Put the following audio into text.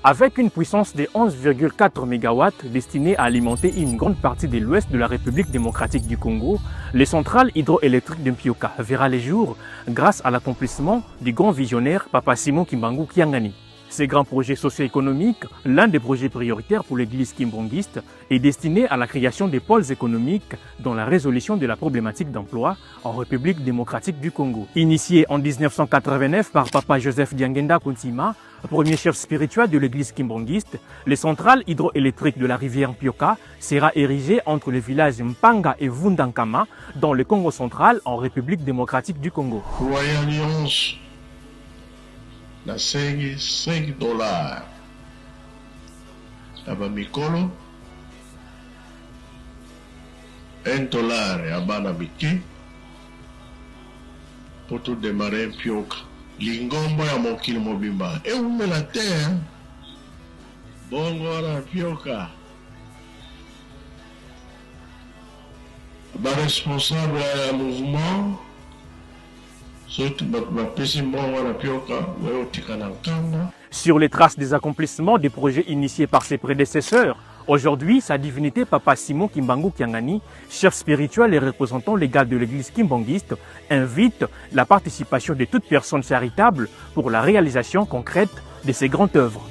Avec une puissance de 11,4 MW destinée à alimenter une grande partie de l'ouest de la République démocratique du Congo, les centrales hydroélectriques de Mpioka verra les jours grâce à l'accomplissement du grand visionnaire Papa Simon Kimbangu Kiangani. Ces grands projets socio-économiques, l'un des projets prioritaires pour l'église kimbangiste, est destiné à la création des pôles économiques dans la résolution de la problématique d'emploi en République démocratique du Congo. Initié en 1989 par Papa Joseph Diangenda Kuntima, premier chef spirituel de l'église kimbangiste, les centrales hydroélectriques de la rivière Mpioka sera érigée entre les villages Mpanga et Vundankama dans le Congo central en République démocratique du Congo. Nasengi $5 aba mikolo $1 abana miki pour tout démarrer Mpioka lingombo ya mokili mobimba eumela te bongo na Mpioka ba responsable ya mouvement. Sur les traces des accomplissements des projets initiés par ses prédécesseurs, aujourd'hui, sa divinité Papa Simon Kimbangu Kiangani, chef spirituel et représentant légal de l'église kimbangiste, invite la participation de toute personne charitable pour la réalisation concrète de ces grandes œuvres.